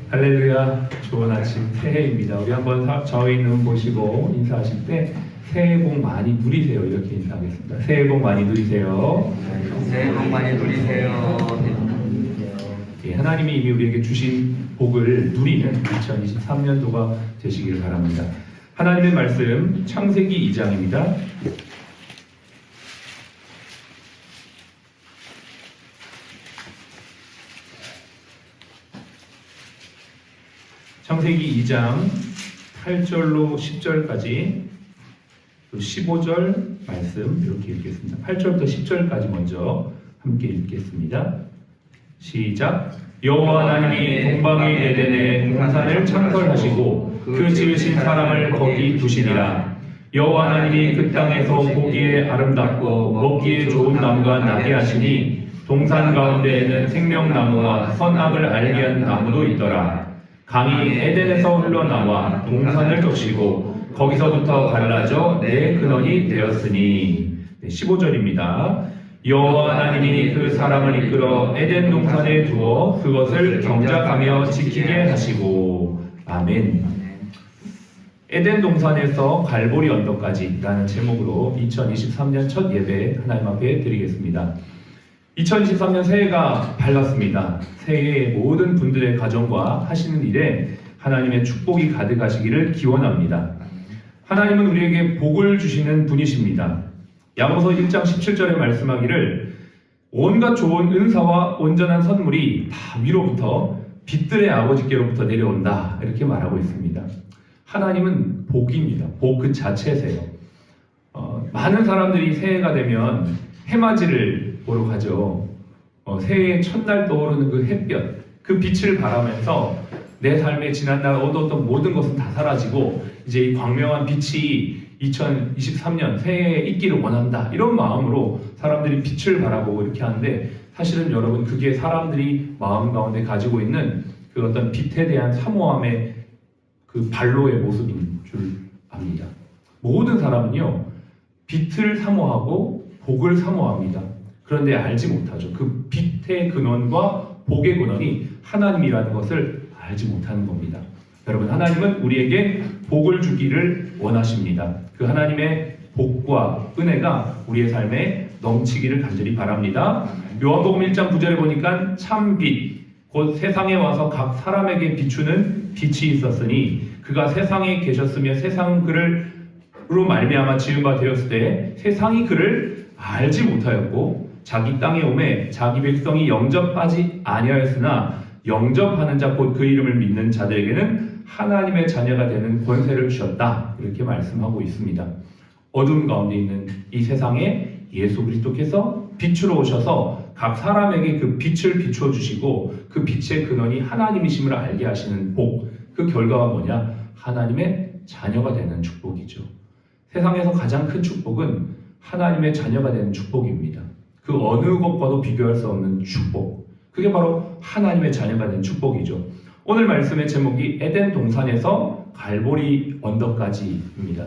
할렐루야, 좋은 아침 새해입니다. 우리 한번 저희 눈 보시고 인사하실 때 새해 복 많이 누리세요 이렇게 인사하겠습니다. 새해 복 많이 누리세요. 새해 복 많이 누리세요. 예, 하나님이 이미 우리에게 주신 복을 누리는 2023년도가 되시기를 바랍니다. 하나님의 말씀 창세기 2장입니다. 창세기 2장 8절로 10절까지 또 15절 말씀 이렇게 읽겠습니다. 8절부터 10절까지 먼저 함께 읽겠습니다. 시작. 여호와 하나님이 동방의 에덴에 동산을 창설하시고 그 지으신 사람을 거기 두시니라. 여호와 하나님이 그 땅에서 보기에 아름답고 먹기에 좋은 나무가 나게 하시니 동산 가운데에는 생명나무와 선악을 알게 한 나무도 있더라. 강이 에덴에서 흘러나와 동산을 적시고 거기서부터 갈라져 네 근원이 되었으니. 15절입니다. 여호와 하나님이 그 사람을 이끌어 에덴 동산에 두어 그것을 경작하며 지키게 하시고. 아멘. 에덴 동산에서 갈보리 언덕까지 라는 제목으로 2023년 첫 예배 하나님 앞에 드리겠습니다. 2023년 새해가 밝았습니다. 새해에 모든 분들의 가정과 하시는 일에 하나님의 축복이 가득하시기를 기원합니다. 하나님은 우리에게 복을 주시는 분이십니다. 야고보서 1장 17절에 말씀하기를 온갖 좋은 은사와 온전한 선물이 다 위로부터 빛들의 아버지께로부터 내려온다 이렇게 말하고 있습니다. 하나님은 복입니다. 복 그 자체세요. 많은 사람들이 새해가 되면 해맞이를 보러 가죠. 새해 첫날 떠오르는 그 햇볕, 그 빛을 바라면서 내 삶의 지난날 얻었던 모든 것은 다 사라지고 이제 이 광명한 빛이 2023년 새해에 있기를 원한다 이런 마음으로 사람들이 빛을 바라보고 이렇게 하는데, 사실은 여러분 그게 사람들이 마음 가운데 가지고 있는 그 어떤 빛에 대한 사모함의 그 발로의 모습인 줄 압니다. 모든 사람은요 빛을 사모하고 복을 사모합니다. 그런데 알지 못하죠. 그 빛의 근원과 복의 근원이 하나님이라는 것을 알지 못하는 겁니다. 여러분, 하나님은 우리에게 복을 주기를 원하십니다. 그 하나님의 복과 은혜가 우리의 삶에 넘치기를 간절히 바랍니다. 요한복음 1장 9절에 보니까 참 빛, 곧 세상에 와서 각 사람에게 비추는 빛이 있었으니 그가 세상에 계셨으며 세상 그로 말미암아 지은 바 되었을 때 세상이 그를 알지 못하였고 자기 땅에 오매 자기 백성이 영접하지 아니하였으나 영접하는 자 곧 그 이름을 믿는 자들에게는 하나님의 자녀가 되는 권세를 주셨다 이렇게 말씀하고 있습니다. 어둠 가운데 있는 이 세상에 예수 그리스도께서 빛으로 오셔서 각 사람에게 그 빛을 비추어 주시고 그 빛의 근원이 하나님이심을 알게 하시는 복, 그 결과가 뭐냐? 하나님의 자녀가 되는 축복이죠. 세상에서 가장 큰 축복은 하나님의 자녀가 되는 축복입니다. 그 어느 것과도 비교할 수 없는 축복, 그게 바로 하나님의 자녀가 되는 축복이죠. 오늘 말씀의 제목이 에덴 동산에서 갈보리 언덕까지입니다.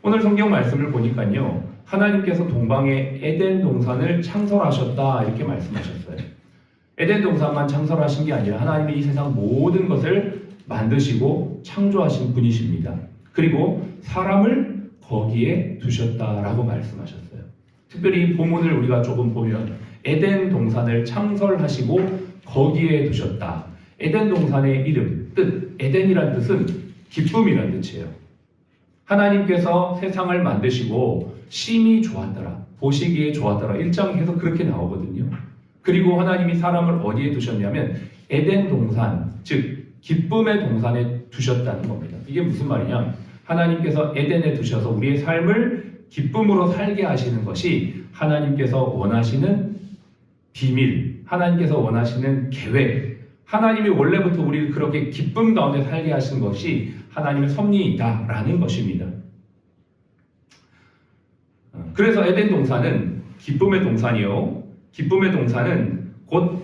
오늘 성경 말씀을 보니까요, 하나님께서 동방에 에덴 동산을 창설하셨다 이렇게 말씀하셨어요. 에덴 동산만 창설하신 게 아니라 하나님이 이 세상 모든 것을 만드시고 창조하신 분이십니다. 그리고 사람을 거기에 두셨다라고 말씀하셨어요. 특별히 이 본문을 우리가 조금 보면 에덴 동산을 창설하시고 거기에 두셨다. 에덴 동산의 이름, 뜻, 에덴이란 뜻은 기쁨이란 뜻이에요. 하나님께서 세상을 만드시고 심히 좋았더라, 보시기에 좋았더라 1장에서 그렇게 나오거든요. 그리고 하나님이 사람을 어디에 두셨냐면 에덴 동산, 즉 기쁨의 동산에 두셨다는 겁니다. 이게 무슨 말이냐? 하나님께서 에덴에 두셔서 우리의 삶을 기쁨으로 살게 하시는 것이 하나님께서 원하시는 비밀, 하나님께서 원하시는 계획, 하나님이 원래부터 우리를 그렇게 기쁨 가운데 살게 하신 것이 하나님의 섭리이다라는 것입니다. 그래서 에덴 동산은 기쁨의 동산이요, 기쁨의 동산은 곧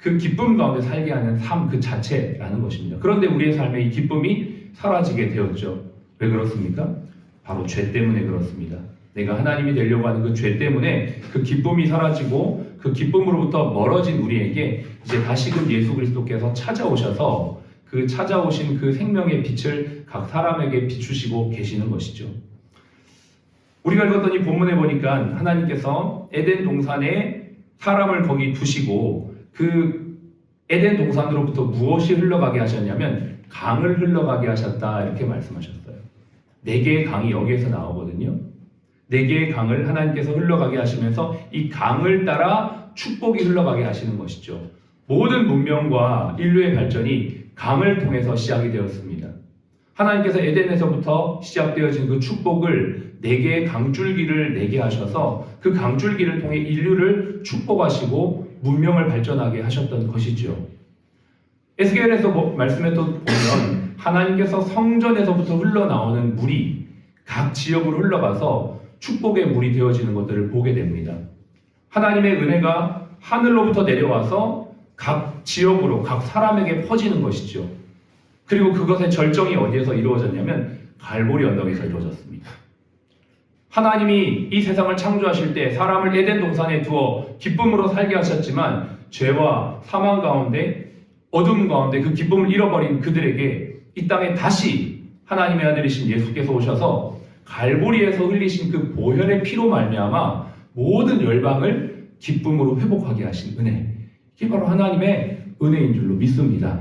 그 기쁨 가운데 살게 하는 삶 그 자체라는 것입니다. 그런데 우리의 삶에 이 기쁨이 사라지게 되었죠. 왜 그렇습니까? 바로 죄 때문에 그렇습니다. 내가 하나님이 되려고 하는 그 죄 때문에 그 기쁨이 사라지고 그 기쁨으로부터 멀어진 우리에게 이제 다시금 예수 그리스도께서 찾아오셔서 그 찾아오신 그 생명의 빛을 각 사람에게 비추시고 계시는 것이죠. 우리가 읽었던 이 본문에 보니까 하나님께서 에덴 동산에 사람을 거기 두시고 그 에덴 동산으로부터 무엇이 흘러가게 하셨냐면 강을 흘러가게 하셨다 이렇게 말씀하셨어요. 4개의 강이 여기에서 나오거든요. 4개의 강을 하나님께서 흘러가게 하시면서 이 강을 따라 축복이 흘러가게 하시는 것이죠. 모든 문명과 인류의 발전이 강을 통해서 시작이 되었습니다. 하나님께서 에덴에서부터 시작되어진 그 축복을 4개의 강줄기를 내게 하셔서 그 강줄기를 통해 인류를 축복하시고 문명을 발전하게 하셨던 것이죠. 에스겔에서 말씀에 또 보면 하나님께서 성전에서부터 흘러나오는 물이 각 지역으로 흘러가서 축복의 물이 되어지는 것들을 보게 됩니다. 하나님의 은혜가 하늘로부터 내려와서 각 지역으로 각 사람에게 퍼지는 것이죠. 그리고 그것의 절정이 어디에서 이루어졌냐면 갈보리 언덕에서 이루어졌습니다. 하나님이 이 세상을 창조하실 때 사람을 에덴 동산에 두어 기쁨으로 살게 하셨지만 죄와 사망 가운데 어둠 가운데 그 기쁨을 잃어버린 그들에게 이 땅에 다시 하나님의 아들이신 예수께서 오셔서 갈보리에서 흘리신 그 보혈의 피로 말미암아 모든 열방을 기쁨으로 회복하게 하신 은혜, 이게 바로 하나님의 은혜인 줄로 믿습니다.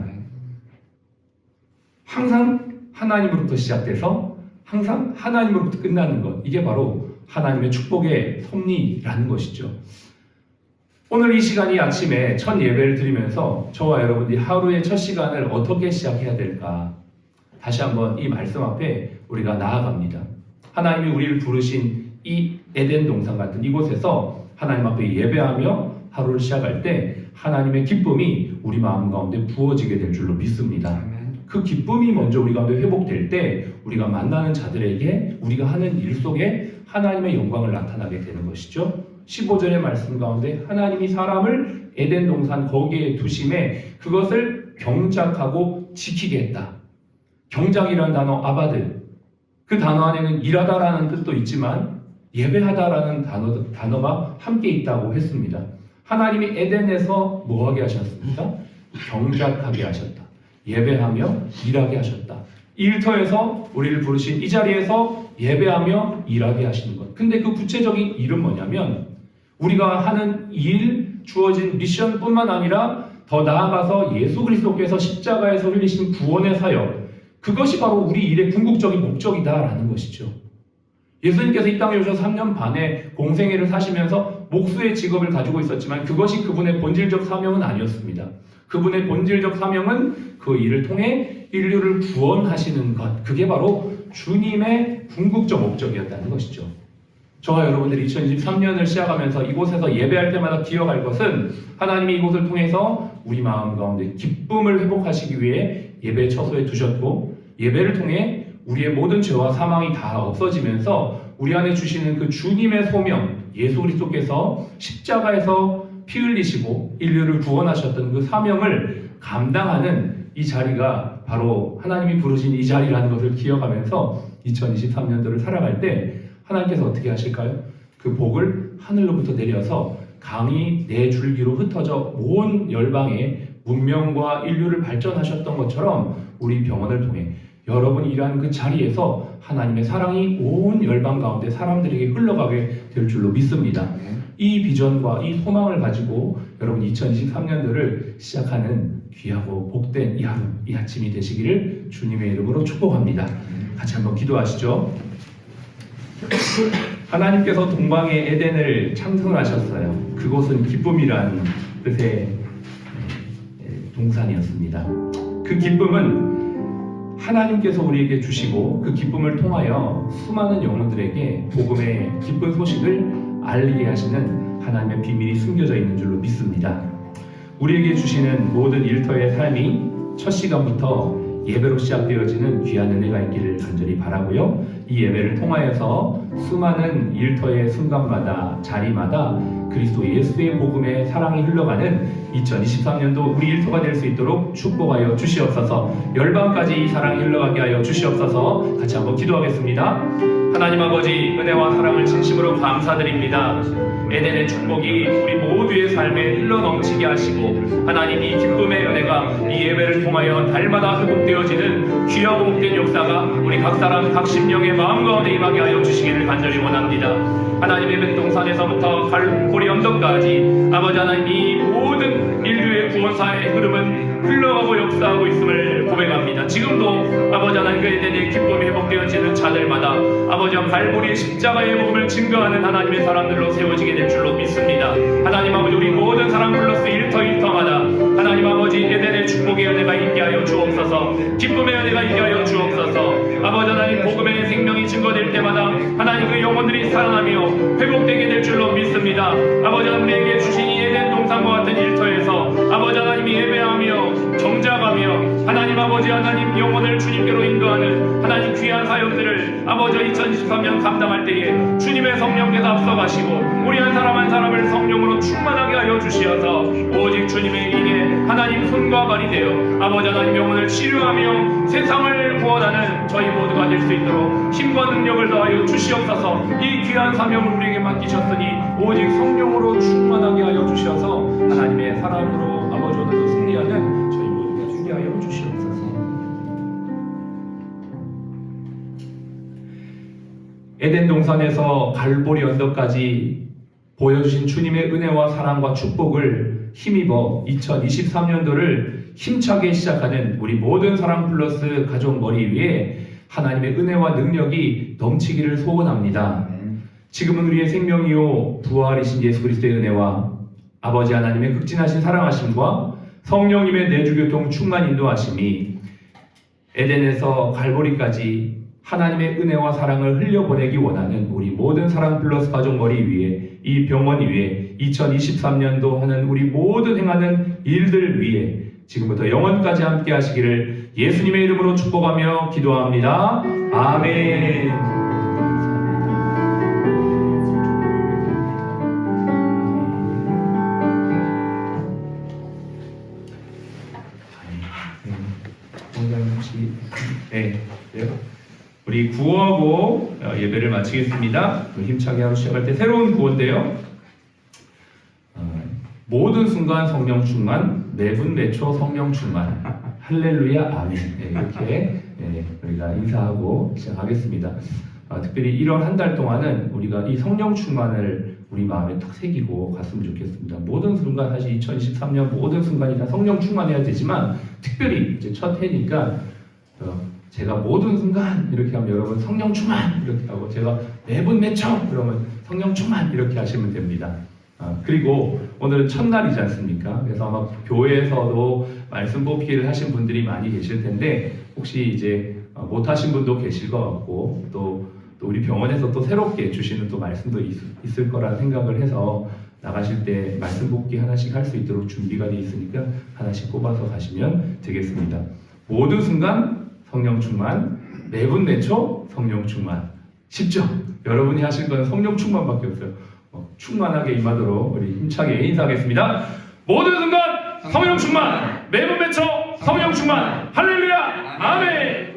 항상 하나님으로부터 시작돼서 항상 하나님으로부터 끝나는 것, 이게 바로 하나님의 축복의 섭리라는 것이죠. 오늘 이 시간이 아침에 첫 예배를 드리면서 저와 여러분들이 하루의 첫 시간을 어떻게 시작해야 될까, 다시 한번 이 말씀 앞에 우리가 나아갑니다. 하나님이 우리를 부르신 이 에덴 동산 같은 이곳에서 하나님 앞에 예배하며 하루를 시작할 때 하나님의 기쁨이 우리 마음 가운데 부어지게 될 줄로 믿습니다. 그 기쁨이 먼저 우리 가운데 회복될 때 우리가 만나는 자들에게 우리가 하는 일 속에 하나님의 영광을 나타나게 되는 것이죠. 15절의 말씀 가운데 하나님이 사람을 에덴 동산 거기에 두심에 그것을 경작하고 지키게 했다. 경작이라는 단어 아바드, 그 단어 안에는 일하다라는 뜻도 있지만 예배하다라는 단어가 함께 있다고 했습니다. 하나님이 에덴에서 뭐하게 하셨습니까? 경작하게 하셨다. 예배하며 일하게 하셨다. 일터에서 우리를 부르신 이 자리에서 예배하며 일하게 하시는 것. 근데 그 구체적인 일은 뭐냐면 우리가 하는 일, 주어진 미션뿐만 아니라 더 나아가서 예수 그리스도께서 십자가에서 흘리신 구원의 사역, 그것이 바로 우리 일의 궁극적인 목적이다라는 것이죠. 예수님께서 이 땅에 오셔서 3년 반의 공생애를 사시면서 목수의 직업을 가지고 있었지만 그것이 그분의 본질적 사명은 아니었습니다. 그분의 본질적 사명은 그 일을 통해 인류를 구원하시는 것, 그게 바로 주님의 궁극적 목적이었다는 것이죠. 저와 여러분들이 2023년을 시작하면서 이곳에서 예배할 때마다 기억할 것은 하나님이 이곳을 통해서 우리 마음 가운데 기쁨을 회복하시기 위해 예배 처소에 두셨고, 예배를 통해 우리의 모든 죄와 사망이 다 없어지면서 우리 안에 주시는 그 주님의 소명, 예수 그리스도께서 십자가에서 피 흘리시고 인류를 구원하셨던 그 사명을 감당하는 이 자리가 바로 하나님이 부르신 이 자리라는 것을 기억하면서 2023년도를 살아갈 때 하나님께서 어떻게 하실까요? 그 복을 하늘로부터 내려서 강이 4줄기로 흩어져 온 열방의 문명과 인류를 발전하셨던 것처럼 우리 병원을 통해 여러분이 일하는 그 자리에서 하나님의 사랑이 온 열방 가운데 사람들에게 흘러가게 될 줄로 믿습니다. 이 비전과 이 소망을 가지고 여러분 2023년도를 시작하는 귀하고 복된 이 하루, 이 아침이 되시기를 주님의 이름으로 축복합니다. 같이 한번 기도하시죠. 하나님께서 동방의 에덴을 창설하셨어요. 그곳은 기쁨이란 뜻의 동산이었습니다. 그 기쁨은 하나님께서 우리에게 주시고 그 기쁨을 통하여 수많은 영혼들에게 복음의 기쁜 소식을 알리게 하시는 하나님의 비밀이 숨겨져 있는 줄로 믿습니다. 우리에게 주시는 모든 일터의 삶이 첫 시간부터 예배로 시작되어지는 귀한 은혜가 있기를 간절히 바라고요. 이 예배를 통하여서 수많은 일터의 순간마다 자리마다 그리스도 예수의 복음의 사랑이 흘러가는 2023년도 우리 일터가 될 수 있도록 축복하여 주시옵소서. 열방까지 이 사랑이 흘러가게 하여 주시옵소서. 같이 한번 기도하겠습니다. 하나님 아버지, 은혜와 사랑을 진심으로 감사드립니다. 에덴의 축복이 우리 모두의 삶에 흘러넘치게 하시고 하나님 이 기쁨의 은혜가 이 예배를 통하여 달마다 회복되어지는 귀하고 복된 역사가 우리 각 사람 각 심령의 마음 가운데 임하게 하여 주시기를 간절히 원합니다. 하나님의 벤동산에서부터 갈보리 언덕까지 아버지 하나님 이 모든 인류의 구원사의 흐름은 흘러가고 역사하고 있음을 고백합니다. 지금도 아버지 하나님 그 에덴의 기쁨이 회복되어지는 자들마다 아버지 갈보리의 십자가의 복음을 증거하는 하나님의 사람들로 세워지게 될 줄로 믿습니다. 하나님 아버지 우리 모든 사랑 플러스 일터마다 하나님 아버지 에덴의 축복의 은혜가 있게 하여 주옵소서. 기쁨의 은혜가 있게 하여 주옵소서. 아버지 하나님 복음의 생명이 증거될 때마다 하나님 그 영혼들이 살아나며 회복되게 될 줄로 믿습니다. 아버지 하나님 우리에게 주신 이 에덴 동산과 같은 일터에서 아버지 하나님이 예배하며 정작하며 하나님 아버지 하나님 영혼을 주님께로 인도하는 하나님 귀한 사역들을 아버지 2023년 감당할 때에 주님의 성령께서 앞서가시고 우리 한 사람 한 사람을 성령으로 충만하게 하여 주시어서 오직 주님의 일에 하나님 손과 발이 되어 아버지 하나님 영혼을 치료하며 세상을 구원하는 저희 모두가 될 수 있도록 힘과 능력을 더하여 주시옵소서. 이 귀한 사명을 우리에게 맡기셨으니 오직 성령으로 충만하게 하여 주셔서 하나님의 사랑으로 아버지 오늘도 승리하는 저희 모두가 되게 하여 주시옵소서. 에덴 동산에서 갈보리 언덕까지 보여주신 주님의 은혜와 사랑과 축복을 힘입어 2023년도를 힘차게 시작하는 우리 모든 사랑 플러스 가족 머리 위에 하나님의 은혜와 능력이 넘치기를 소원합니다. 지금은 우리의 생명이요 부활이신 예수 그리스도의 은혜와 아버지 하나님의 극진하신 사랑하심과 성령님의 내주교통 충만 인도하심이 에덴에서 갈보리까지 하나님의 은혜와 사랑을 흘려보내기 원하는 우리 모든 사랑 플러스 가족 머리 위에 이 병원 위에 2023년도 하는 우리 모든 행하는 일들 위에 지금부터 영원까지 함께 하시기를 예수님의 이름으로 축복하며 기도합니다. 아멘. 네. 우리 구호하고 예배를 마치겠습니다. 힘차게 하루 시작할 때 새로운 구호인데요. 모든 순간 성령 충만, 매분 매초 성령 충만, 할렐루야 아멘. 이렇게 우리가 인사하고 시작하겠습니다. 특별히 1월 한 달 동안은 우리가 이 성령 충만을 우리 마음에 탁 새기고 갔으면 좋겠습니다. 모든 순간 사실 2023년 모든 순간이 다 성령 충만해야 되지만 특별히 이제 첫 해니까 제가 모든 순간 이렇게 하면 여러분 성령 충만 이렇게 하고 제가 매분 매초 그러면 성령 충만 이렇게 하시면 됩니다. 그리고 오늘은 첫날이지 않습니까? 그래서 아마 교회에서도 말씀 뽑기를 하신 분들이 많이 계실 텐데 혹시 이제 못 하신 분도 계실 것 같고 또 우리 병원에서 또 새롭게 주시는 또 말씀도 있을 거라는 생각을 해서 나가실 때 말씀 뽑기 하나씩 할 수 있도록 준비가 돼 있으니까 하나씩 뽑아서 가시면 되겠습니다. 모든 순간 성령 충만, 매분 매초 성령 충만. 쉽죠? 여러분이 하실 건 성령 충만밖에 없어요. 충만하게 임하도록 우리 힘차게 인사하겠습니다. 모든 순간 성령 충만, 매분 매초 성령 충만, 할렐루야, 아멘.